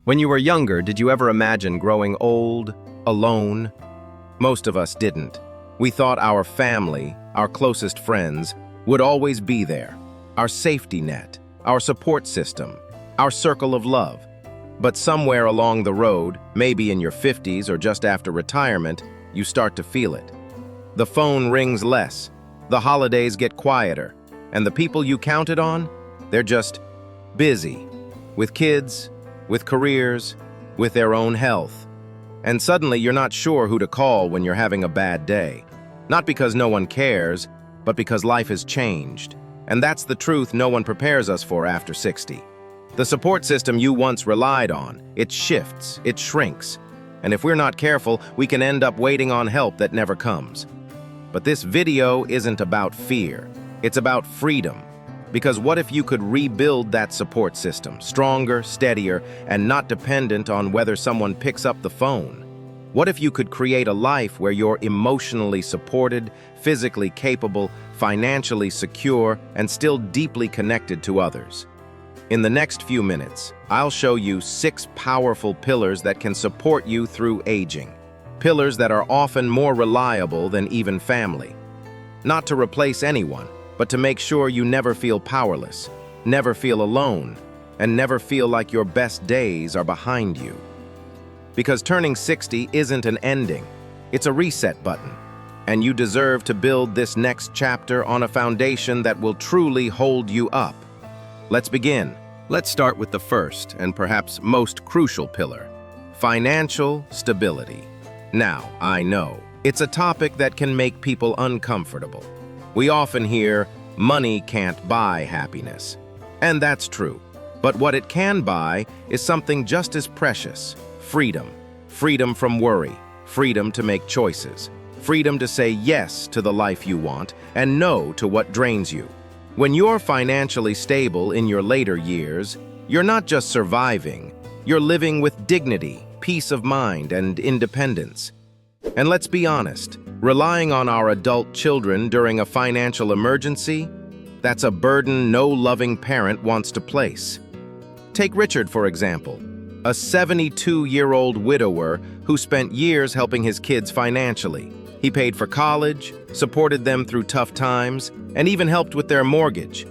When you were younger, did you ever imagine growing old, alone? Most of us didn't. We thought our family, our closest friends, would always be there, our safety net, our support system, our circle of love. But somewhere along the road, maybe in your 50s or just after retirement, you start to feel it. The phone rings less, the holidays get quieter, and the people you counted on, they're just busy, with kids, with careers, with their own health. And suddenly you're not sure who to call when you're having a bad day. Not because no one cares, but because life has changed. And that's the truth no one prepares us for after 60. The support system you once relied on, it shifts, it shrinks. And if we're not careful, we can end up waiting on help that never comes. But this video isn't about fear. It's about freedom. Because what if you could rebuild that support system, stronger, steadier, and not dependent on whether someone picks up the phone? What if you could create a life where you're emotionally supported, physically capable, financially secure, and still deeply connected to others? In the next few minutes, I'll show you 6 powerful pillars that can support you through aging. Pillars that are often more reliable than even family. Not to replace anyone, but to make sure you never feel powerless, never feel alone, and never feel like your best days are behind you. Because turning 60 isn't an ending, it's a reset button, and you deserve to build this next chapter on a foundation that will truly hold you up. Let's begin. Let's start with the first and perhaps most crucial pillar, financial stability. Now, I know, it's a topic that can make people uncomfortable. We often hear, money can't buy happiness. And that's true. But what it can buy is something just as precious, freedom. Freedom from worry, freedom to make choices, freedom to say yes to the life you want and no to what drains you. When you're financially stable in your later years, you're not just surviving, you're living with dignity, peace of mind, and independence. And let's be honest, relying on our adult children during a financial emergency, that's a burden no loving parent wants to place. Take Richard, for example, a 72-year-old widower who spent years helping his kids financially. He paid for college, supported them through tough times, and even helped with their mortgage.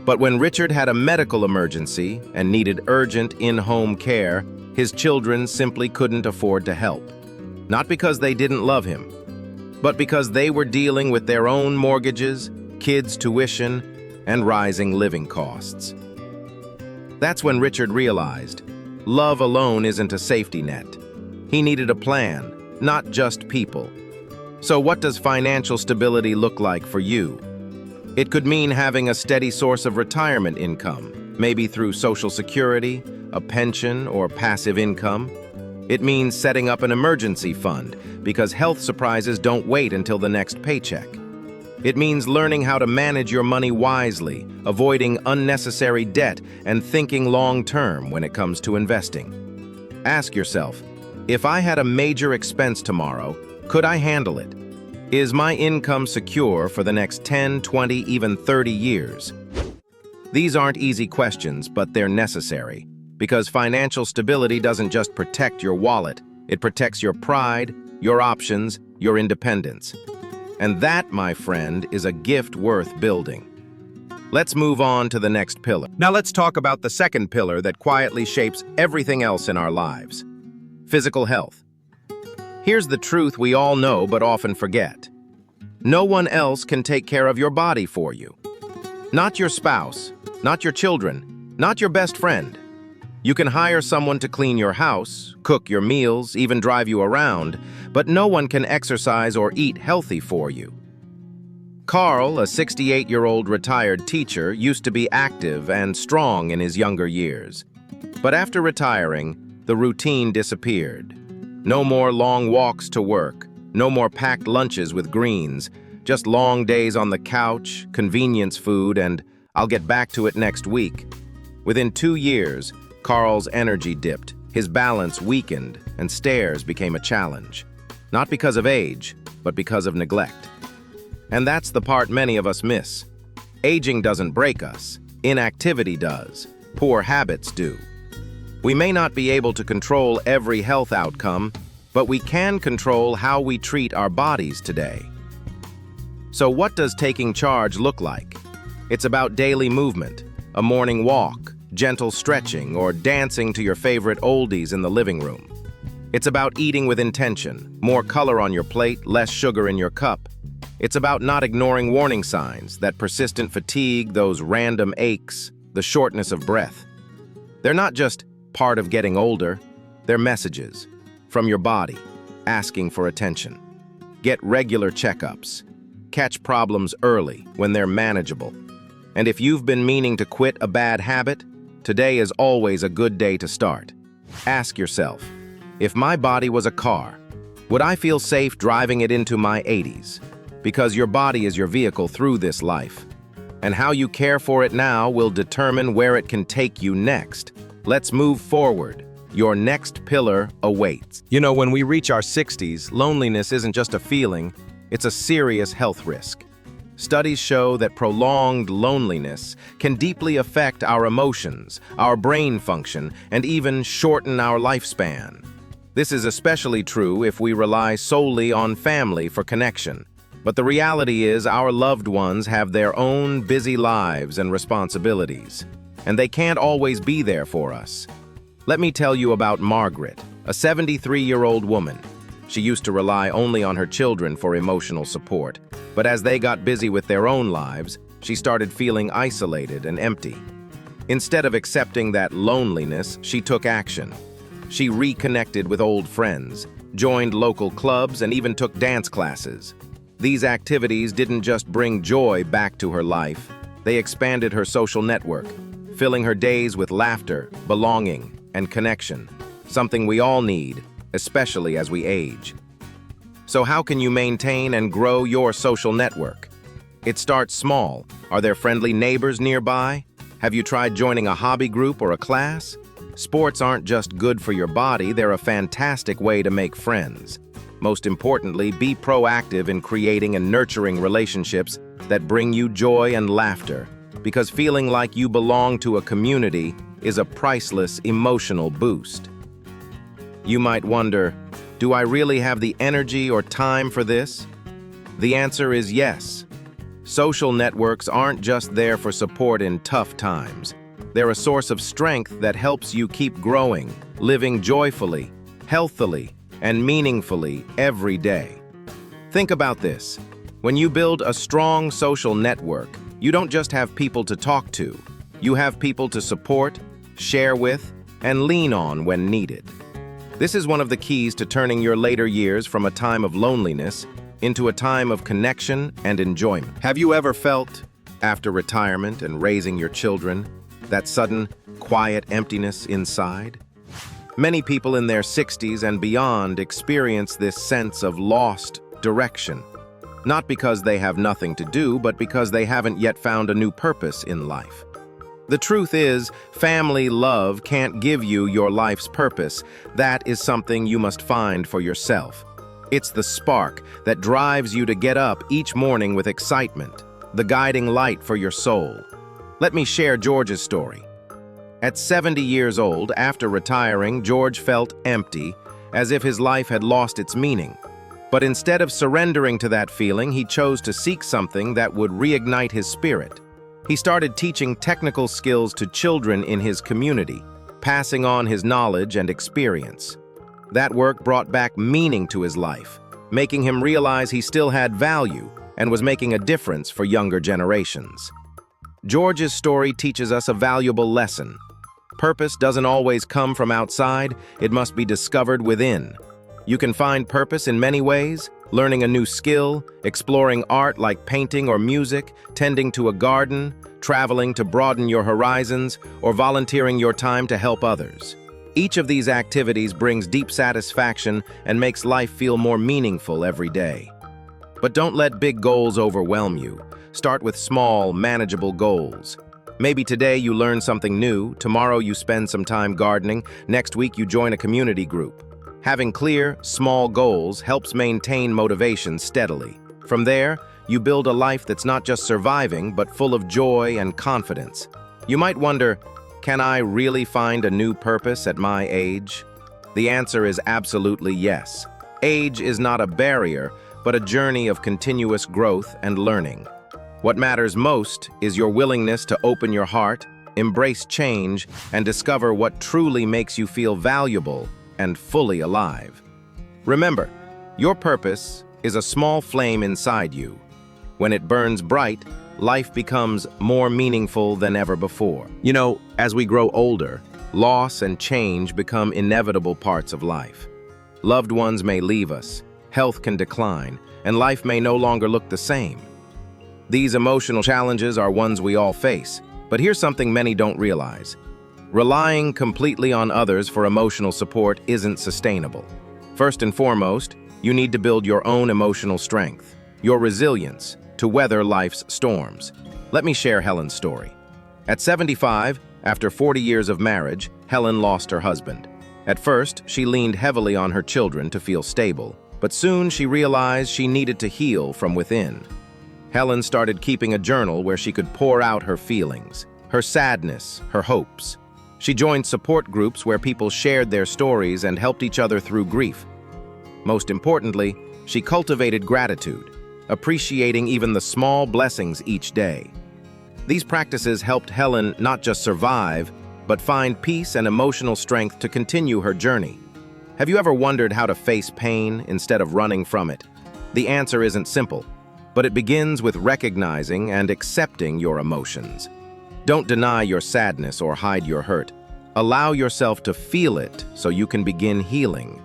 But when Richard had a medical emergency and needed urgent in-home care, his children simply couldn't afford to help. Not because they didn't love him, but because they were dealing with their own mortgages, kids' tuition, and rising living costs. That's when Richard realized love alone isn't a safety net. He needed a plan, not just people. So what does financial stability look like for you? It could mean having a steady source of retirement income, maybe through Social Security, a pension, or passive income. It means setting up an emergency fund, because health surprises don't wait until the next paycheck. It means learning how to manage your money wisely, avoiding unnecessary debt, and thinking long-term when it comes to investing. Ask yourself, if I had a major expense tomorrow, could I handle it? Is my income secure for the next 10, 20, even 30 years? These aren't easy questions, but they're necessary, because financial stability doesn't just protect your wallet, it protects your pride, your options, your independence. And that, my friend, is a gift worth building. Let's move on to the next pillar. Now let's talk about the second pillar that quietly shapes everything else in our lives: physical health. Here's the truth we all know but often forget. No one else can take care of your body for you. Not your spouse, not your children, not your best friend. You can hire someone to clean your house, cook your meals, even drive you around, but no one can exercise or eat healthy for you. Carl, a 68-year-old retired teacher, used to be active and strong in his younger years. But after retiring, the routine disappeared. No more long walks to work, no more packed lunches with greens, just long days on the couch, convenience food, and I'll get back to it next week. Within 2 years, Carl's energy dipped, his balance weakened, and stairs became a challenge. Not because of age, but because of neglect. And that's the part many of us miss. Aging doesn't break us. Inactivity does. Poor habits do. We may not be able to control every health outcome, but we can control how we treat our bodies today. So what does taking charge look like? It's about daily movement, a morning walk, gentle stretching, or dancing to your favorite oldies in the living room. It's about eating with intention, more color on your plate, less sugar in your cup. It's about not ignoring warning signs, that persistent fatigue, those random aches, the shortness of breath. They're not just part of getting older, they're messages from your body asking for attention. Get regular checkups. Catch problems early when they're manageable. And if you've been meaning to quit a bad habit, today is always a good day to start. Ask yourself, if my body was a car, would I feel safe driving it into my 80s? Because your body is your vehicle through this life. And how you care for it now will determine where it can take you next. Let's move forward. Your next pillar awaits. You know, when we reach our 60s, loneliness isn't just a feeling, it's a serious health risk. Studies show that prolonged loneliness can deeply affect our emotions, our brain function, and even shorten our lifespan. This is especially true if we rely solely on family for connection. But the reality is our loved ones have their own busy lives and responsibilities, and they can't always be there for us. Let me tell you about Margaret, a 73-year-old woman. She used to rely only on her children for emotional support, but as they got busy with their own lives, she started feeling isolated and empty. Instead of accepting that loneliness, she took action. She reconnected with old friends, joined local clubs, and even took dance classes. These activities didn't just bring joy back to her life, they expanded her social network, filling her days with laughter, belonging, and connection, something we all need, especially as we age. So how can you maintain and grow your social network? It starts small. Are there friendly neighbors nearby? Have you tried joining a hobby group or a class? Sports aren't just good for your body, they're a fantastic way to make friends. Most importantly, be proactive in creating and nurturing relationships that bring you joy and laughter, because feeling like you belong to a community is a priceless emotional boost. You might wonder, do I really have the energy or time for this? The answer is yes. Social networks aren't just there for support in tough times. They're a source of strength that helps you keep growing, living joyfully, healthily, and meaningfully every day. Think about this. When you build a strong social network, you don't just have people to talk to. You have people to support, share with, and lean on when needed. This is one of the keys to turning your later years from a time of loneliness into a time of connection and enjoyment. Have you ever felt, after retirement and raising your children, that sudden, quiet emptiness inside? Many people in their 60s and beyond experience this sense of lost direction, not because they have nothing to do, but because they haven't yet found a new purpose in life. The truth is, family love can't give you your life's purpose. That is something you must find for yourself. It's the spark that drives you to get up each morning with excitement, the guiding light for your soul. Let me share George's story. At 70 years old, after retiring, George felt empty, as if his life had lost its meaning. But instead of surrendering to that feeling, he chose to seek something that would reignite his spirit. He started teaching technical skills to children in his community, passing on his knowledge and experience. That work brought back meaning to his life, making him realize he still had value and was making a difference for younger generations. George's story teaches us a valuable lesson. Purpose doesn't always come from outside, it must be discovered within. You can find purpose in many ways: learning a new skill, exploring art like painting or music, tending to a garden, traveling to broaden your horizons, or volunteering your time to help others. Each of these activities brings deep satisfaction and makes life feel more meaningful every day. But don't let big goals overwhelm you. Start with small, manageable goals. Maybe today you learn something new, tomorrow you spend some time gardening, next week you join a community group. Having clear, small goals helps maintain motivation steadily. From there, you build a life that's not just surviving, but full of joy and confidence. You might wonder, Can I really find a new purpose at my age? The answer is absolutely yes. Age is not a barrier, but a journey of continuous growth and learning. What matters most is your willingness to open your heart, embrace change, and discover what truly makes you feel valuable and fully alive. Remember, your purpose is a small flame inside you. When it burns bright, life becomes more meaningful than ever before. You know, as we grow older, loss and change become inevitable parts of life. Loved ones may leave us, health can decline, and life may no longer look the same. These emotional challenges are ones we all face, but here's something many don't realize. Relying completely on others for emotional support isn't sustainable. First and foremost, you need to build your own emotional strength, your resilience, to weather life's storms. Let me share Helen's story. At 75, after 40 years of marriage, Helen lost her husband. At first, she leaned heavily on her children to feel stable, but soon she realized she needed to heal from within. Helen started keeping a journal where she could pour out her feelings, her sadness, her hopes. She joined support groups where people shared their stories and helped each other through grief. Most importantly, she cultivated gratitude, appreciating even the small blessings each day. These practices helped Helen not just survive, but find peace and emotional strength to continue her journey. Have you ever wondered how to face pain instead of running from it? The answer isn't simple, but it begins with recognizing and accepting your emotions. Don't deny your sadness or hide your hurt. Allow yourself to feel it so you can begin healing.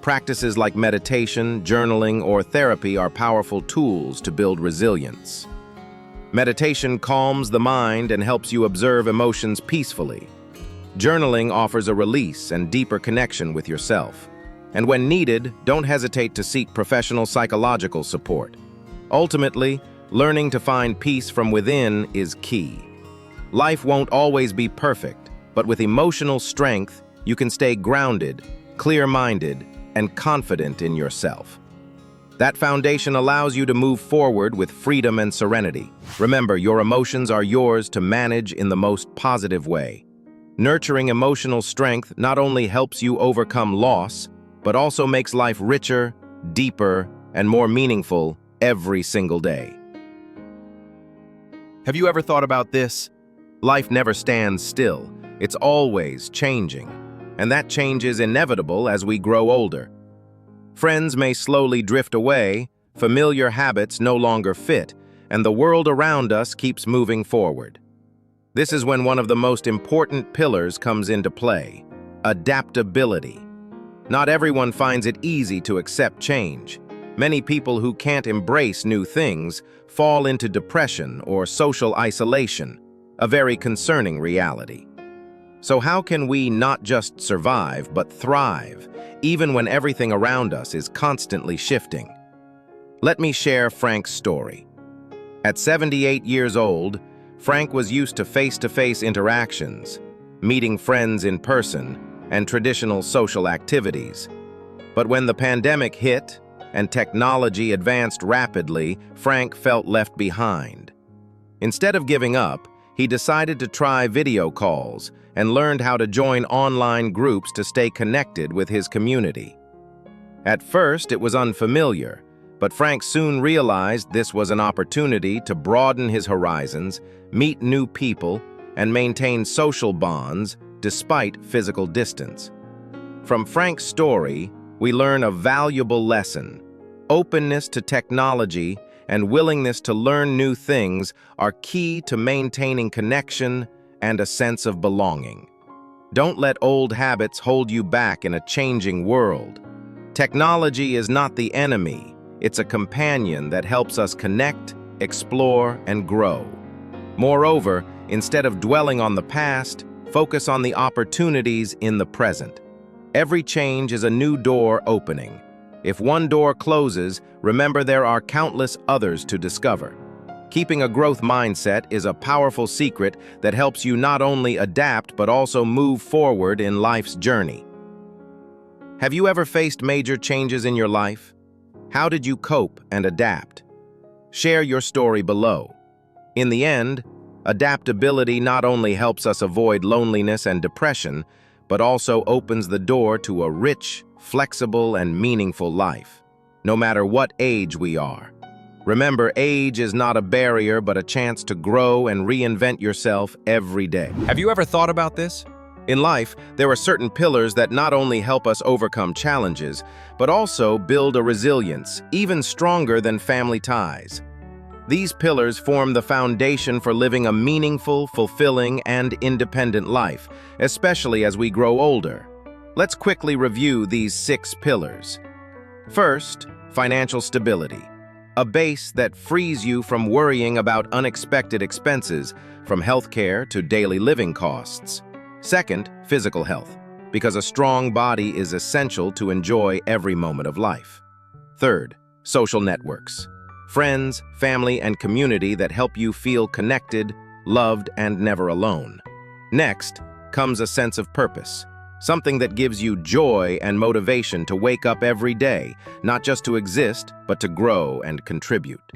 Practices like meditation, journaling, or therapy are powerful tools to build resilience. Meditation calms the mind and helps you observe emotions peacefully. Journaling offers a release and deeper connection with yourself. And when needed, don't hesitate to seek professional psychological support. Ultimately, learning to find peace from within is key. Life won't always be perfect, but with emotional strength, you can stay grounded, clear-minded, and confident in yourself. That foundation allows you to move forward with freedom and serenity. Remember, your emotions are yours to manage in the most positive way. Nurturing emotional strength not only helps you overcome loss, but also makes life richer, deeper, and more meaningful every single day. Have you ever thought about this? Life never stands still. It's always changing. And that change is inevitable as we grow older. Friends may slowly drift away, familiar habits no longer fit, and the world around us keeps moving forward. This is when one of the most important pillars comes into play: adaptability. Not everyone finds it easy to accept change. Many people who can't embrace new things fall into depression or social isolation, a very concerning reality. So how can we not just survive, but thrive, even when everything around us is constantly shifting? Let me share Frank's story. At 78 years old, Frank was used to face-to-face interactions, meeting friends in person, and traditional social activities. But when the pandemic hit and technology advanced rapidly, Frank felt left behind. Instead of giving up, he decided to try video calls and learned how to join online groups to stay connected with his community. At first, it was unfamiliar, but Frank soon realized this was an opportunity to broaden his horizons, meet new people, and maintain social bonds despite physical distance. From Frank's story, we learn a valuable lesson. Openness to technology and willingness to learn new things are key to maintaining connection and a sense of belonging. Don't let old habits hold you back in a changing world. Technology is not the enemy, it's a companion that helps us connect, explore, and grow. Moreover, instead of dwelling on the past, focus on the opportunities in the present. Every change is a new door opening. If one door closes, remember there are countless others to discover. Keeping a growth mindset is a powerful secret that helps you not only adapt but also move forward in life's journey. Have you ever faced major changes in your life? How did you cope and adapt? Share your story below. In the end, Adaptability not only helps us avoid loneliness and depression, but also opens the door to a rich, flexible, and meaningful life, no matter what age we are. Remember, age is not a barrier, but a chance to grow and reinvent yourself every day. Have you ever thought about this? In life, there are certain pillars that not only help us overcome challenges, but also build a resilience, even stronger than family ties. These pillars form the foundation for living a meaningful, fulfilling, and independent life, especially as we grow older. Let's quickly review these 6 pillars. First, financial stability. A base that frees you from worrying about unexpected expenses, from healthcare to daily living costs. Second, physical health, because a strong body is essential to enjoy every moment of life. Third, social networks. Friends, family, and community that help you feel connected, loved, and never alone. Next comes a sense of purpose, something that gives you joy and motivation to wake up every day, not just to exist, but to grow and contribute.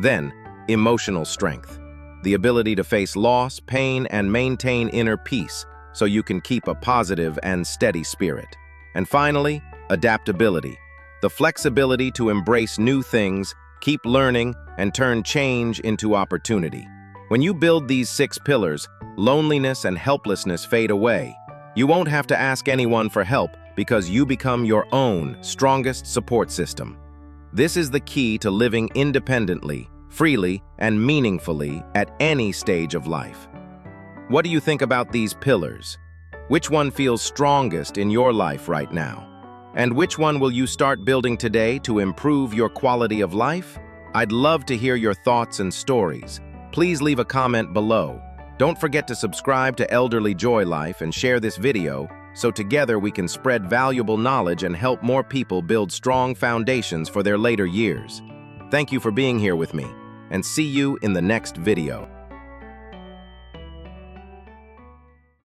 Then, emotional strength, the ability to face loss, pain, and maintain inner peace so you can keep a positive and steady spirit. And finally, adaptability, the flexibility to embrace new things, keep learning, and turn change into opportunity. When you build these 6 pillars, loneliness and helplessness fade away. You won't have to ask anyone for help because you become your own strongest support system. This is the key to living independently, freely, and meaningfully at any stage of life. What do you think about these pillars? Which one feels strongest in your life right now? And which one will you start building today to improve your quality of life? I'd love to hear your thoughts and stories. Please leave a comment below. Don't forget to subscribe to Elderly Joy Life and share this video so together we can spread valuable knowledge and help more people build strong foundations for their later years. Thank you for being here with me, and see you in the next video.